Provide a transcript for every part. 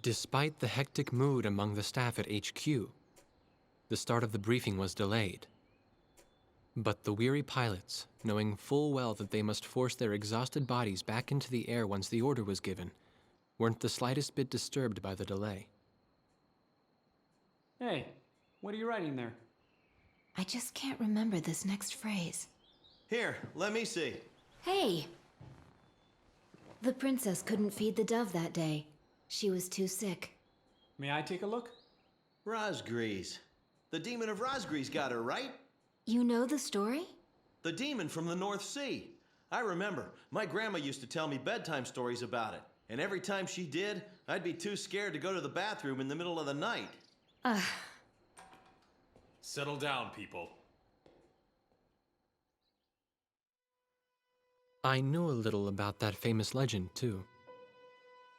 Despite the hectic mood among the staff at HQ, the start of the briefing was delayed. But the weary pilots, knowing full well that they must force their exhausted bodies back into the air once the order was given, weren't the slightest bit disturbed by the delay. Hey, what are you writing there? I just can't remember this next phrase. Here, let me see. Hey! The princess couldn't feed the dove that day. She was too sick. May I take a look? Rosgrees. The demon of Rosgrees got her, right? You know the story? The demon from the North Sea. I remember. My grandma used to tell me bedtime stories about it. And every time she did, I'd be too scared to go to the bathroom in the middle of the night. Settle down, people. I knew a little about that famous legend, too.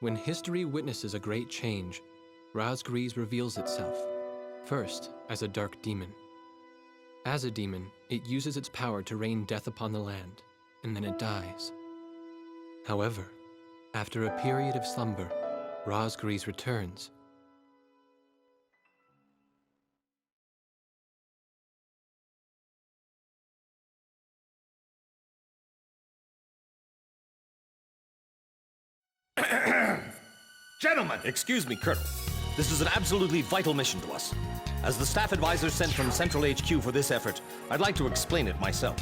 When history witnesses a great change, Rosgrees reveals itself, first as a dark demon. As a demon, it uses its power to rain death upon the land, and then it dies. However, after a period of slumber, Rosgrees returns. Gentlemen! Excuse me, Colonel. This is an absolutely vital mission to us. As the staff advisor sent from Central HQ for this effort, I'd like to explain it myself.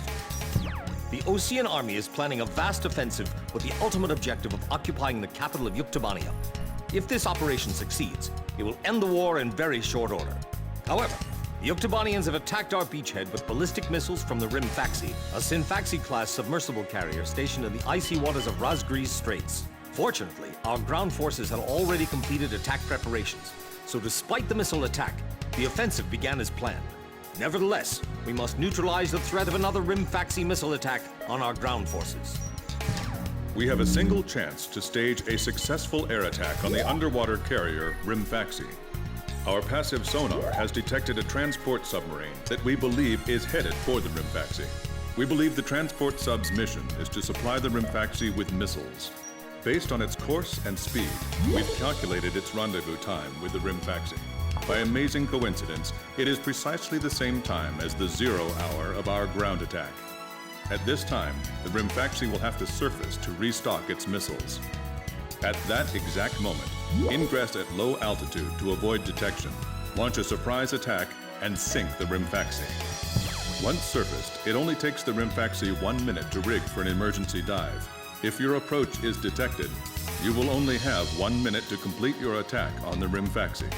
The Osean army is planning a vast offensive with the ultimate objective of occupying the capital of Yuktobania. If this operation succeeds, it will end the war in very short order. However, the Yuktobanians have attacked our beachhead with ballistic missiles from the Rimfaxi, a Sinfaxi-class submersible carrier stationed in the icy waters of Rosgrees Straits. Fortunately, our ground forces had already completed attack preparations, so despite the missile attack, the offensive began as planned. Nevertheless, we must neutralize the threat of another Rimfaxi missile attack on our ground forces. We have a single chance to stage a successful air attack on the underwater carrier Rimfaxi. Our passive sonar has detected a transport submarine that we believe is headed for the Rimfaxi. We believe the transport sub's mission is to supply the Rimfaxi with missiles. Based on its course and speed, we've calculated its rendezvous time with the Rimfaxi. By amazing coincidence, it is precisely the same time as the 0 hour of our ground attack. At this time, the Rimfaxi will have to surface to restock its missiles. At that exact moment, ingress at low altitude to avoid detection, launch a surprise attack, and sink the Rimfaxi. Once surfaced, it only takes the Rimfaxi 1 minute to rig for an emergency dive. If your approach is detected, you will only have 1 minute to complete your attack on the Rimfaxi.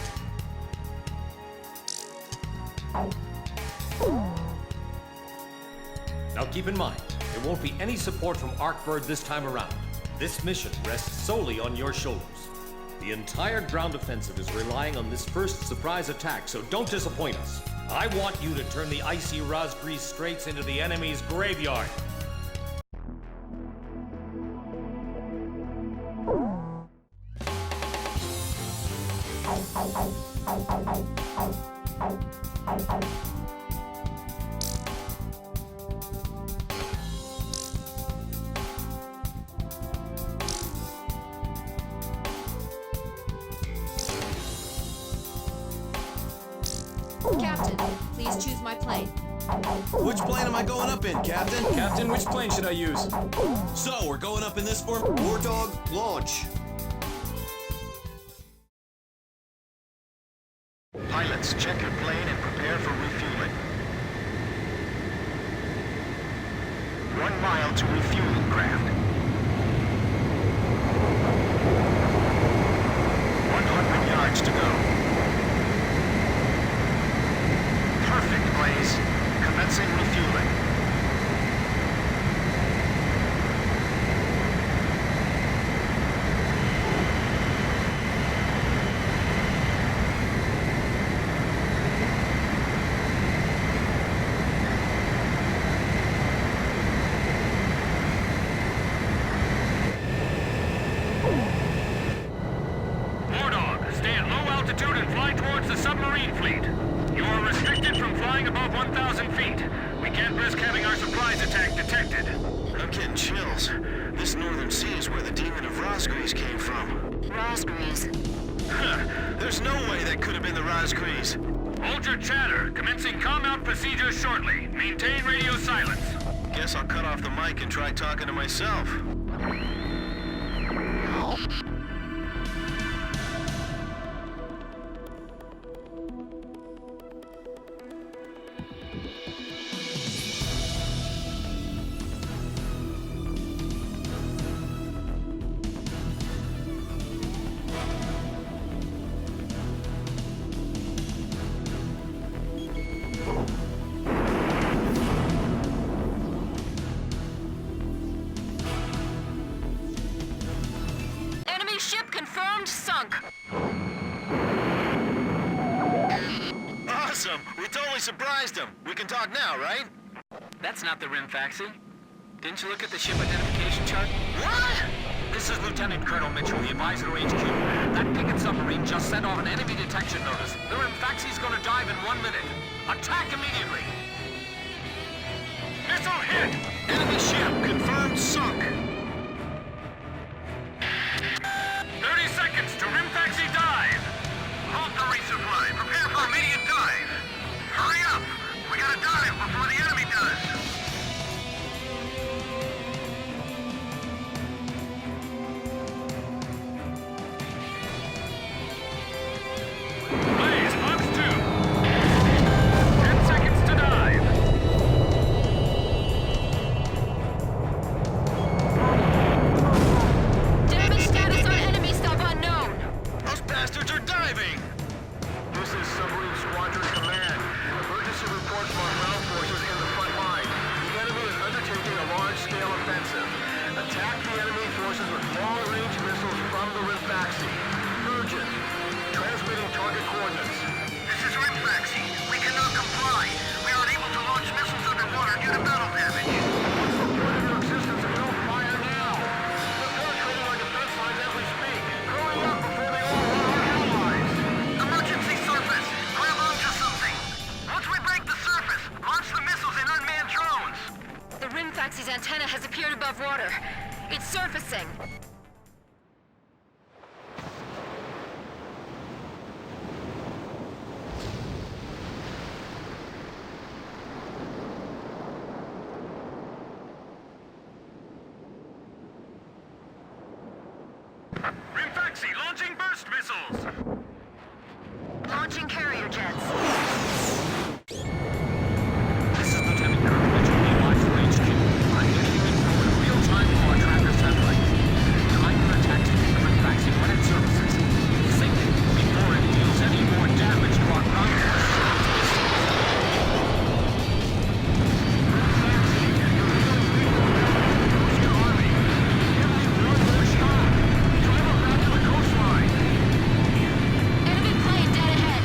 Now keep in mind, there won't be any support from Arkbird this time around. This mission rests solely on your shoulders. The entire ground offensive is relying on this first surprise attack, so don't disappoint us. I want you to turn the icy Rosgrees Straits into the enemy's graveyard. Captain, please choose my plane. Which plane am I going up in, Captain? Captain, which plane should I use? So, we're going up in this form. War Dog, launch. Pilots, check your plane and prepare for refueling. 1 mile to refueling craft. 100 yards to go. Perfect, Blaze. Commencing refueling. Rosgrees. There's no way that could have been the Rosgrees. Hold your chatter. Commencing comm-out procedure shortly. Maintain radio silence. Guess I'll cut off the mic and try talking to myself. Enemy ship confirmed sunk. Awesome! We totally surprised them. We can talk now, right? That's not the Rimfaxi. Didn't you look at the ship identification chart? What? This is Lieutenant Colonel Mitchell, the advisor to HQ. That picket submarine just sent off an enemy detection notice. The Rimfaxi's gonna dive in 1 minute. Attack immediately! Missile hit! Enemy ship confirmed sunk. 30 seconds to Rimfaxi dive! Halt the resupply. Prepare for immediate dive. Hurry up! We gotta dive before the enemy does. Blaze, Fox 2. 10 seconds to dive. Damage status on enemy sub unknown. Those bastards are diving! This is Submarine Squadron Command. Emergency report from our ground forces in the front line. The enemy is undertaking a large-scale offensive. Attack the enemy forces with long-range missiles from the Rimfaxi. Urgent. Transmitting target coordinates. This is Rimfaxi. We cannot comply. We are unable to launch missiles underwater due to battle damage. What's the point of your existence if you don't fire now? They're penetrating our defense lines as we speak. Hurry up before they overrun our allies. Emergency surface! Grab onto something! Once we break the surface, launch the missiles in unmanned drones! The Rimfaxi's antenna has appeared above water. It's surfacing. Rimfaxi launching burst missiles! Launching carrier jets. This is Lieutenant Colonel Mitchell, the advisor to HQ. I'm getting info in real time from our tracker satellite. Time for attack to take the Rimfaxi when it surfaces. Sink it before it deals any more damage to our ground forces. Enemy plane dead ahead.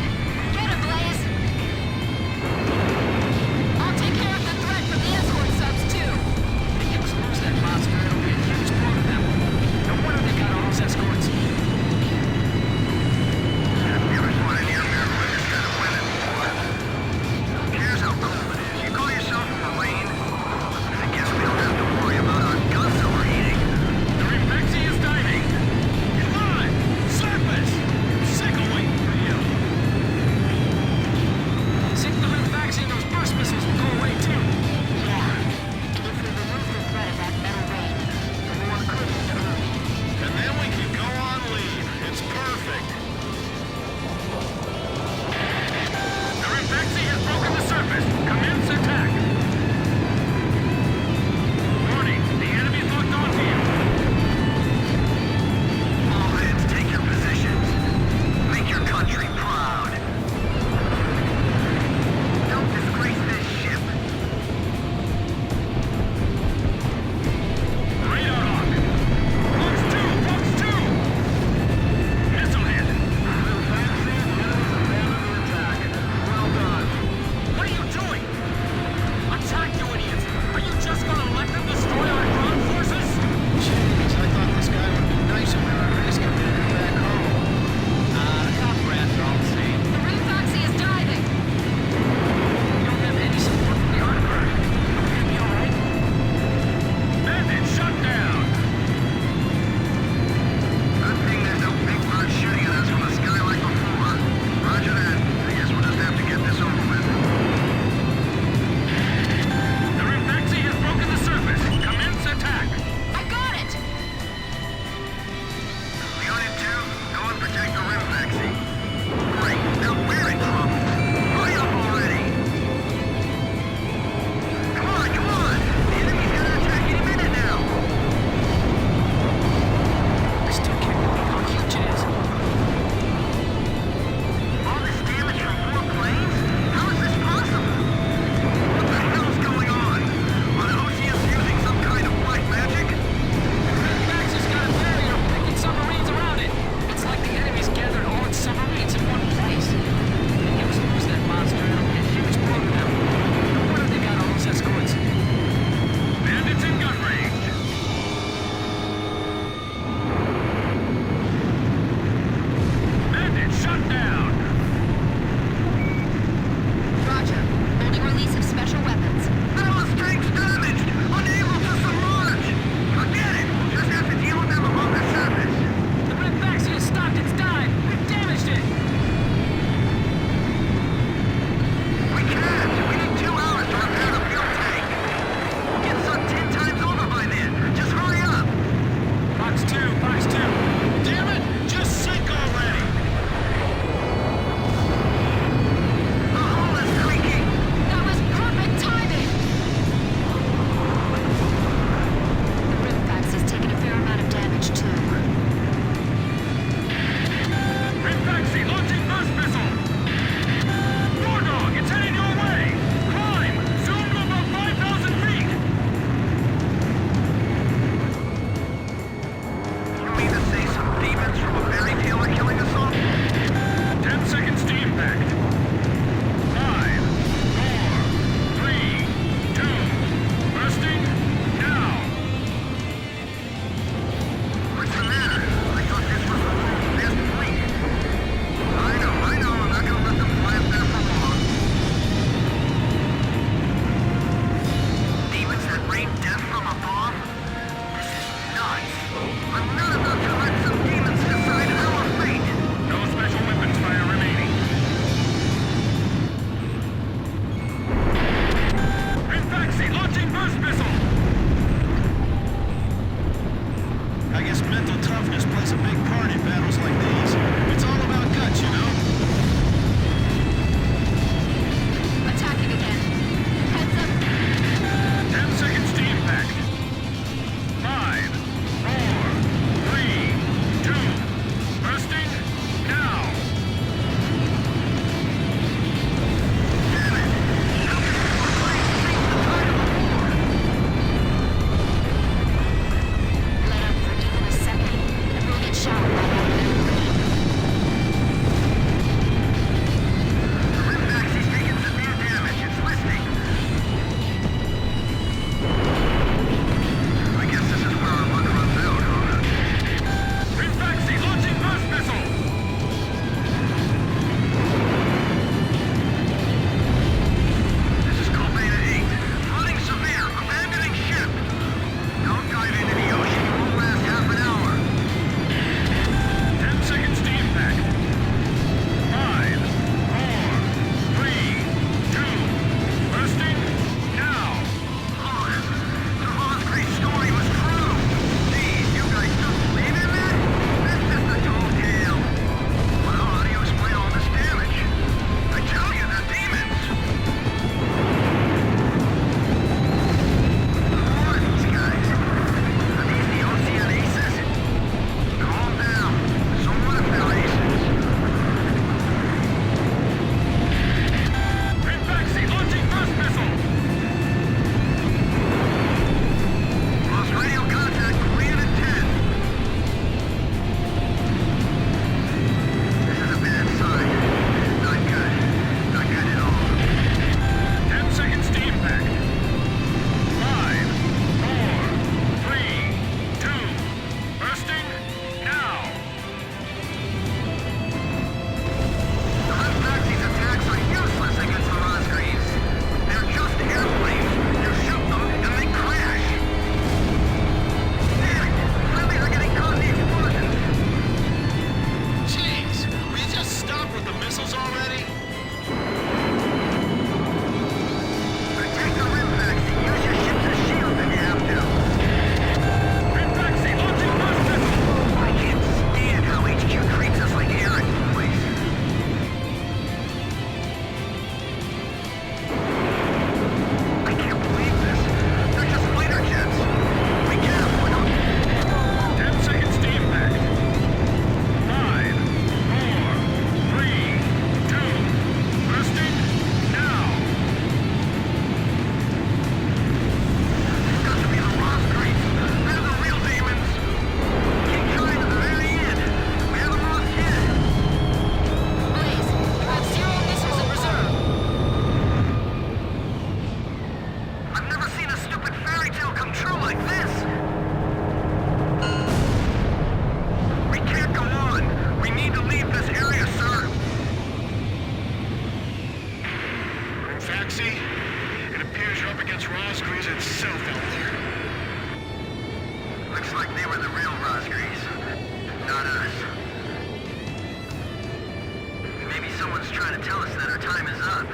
trying to tell us that our time is up.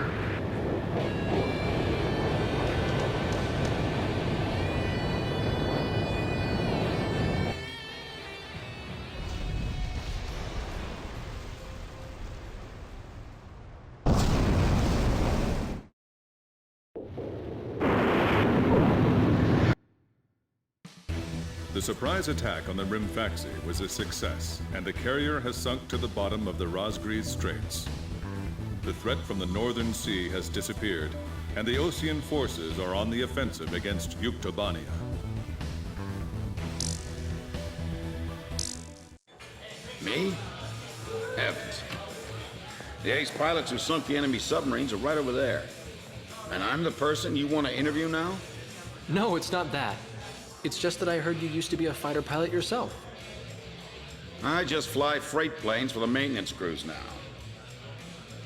The surprise attack on the Rimfaxi was a success, and the carrier has sunk to the bottom of the Rosgrees Straits. The threat from the Northern Sea has disappeared, and the Ocean forces are on the offensive against Yuktobania. Me? Heavens. The ace pilots who sunk the enemy submarines are right over there. And I'm the person you want to interview now? No, it's not that. It's just that I heard you used to be a fighter pilot yourself. I just fly freight planes for the maintenance crews now.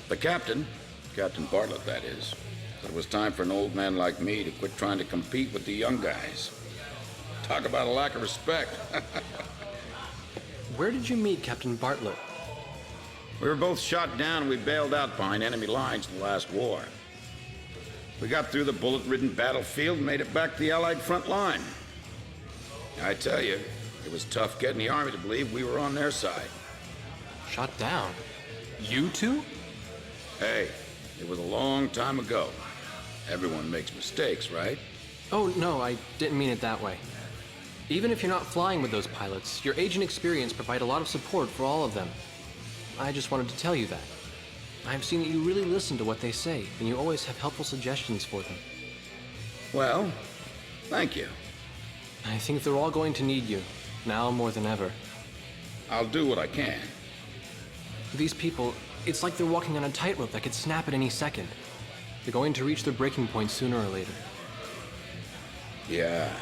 The captain, Captain Bartlett that is, said it was time for an old man like me to quit trying to compete with the young guys. Talk about a lack of respect. Where did you meet Captain Bartlett? We were both shot down and we bailed out behind enemy lines in the last war. We got through the bullet-ridden battlefield and made it back to the Allied front line. I tell you, it was tough getting the Army to believe we were on their side. Shot down? You two? Hey, it was a long time ago. Everyone makes mistakes, right? Oh, no, I didn't mean it that way. Even if you're not flying with those pilots, your age and experience provide a lot of support for all of them. I just wanted to tell you that. I've seen that you really listen to what they say, and you always have helpful suggestions for them. Well, thank you. I think they're all going to need you, now more than ever. I'll do what I can. These people, it's like they're walking on a tightrope that could snap at any second. They're going to reach their breaking point sooner or later. Yeah,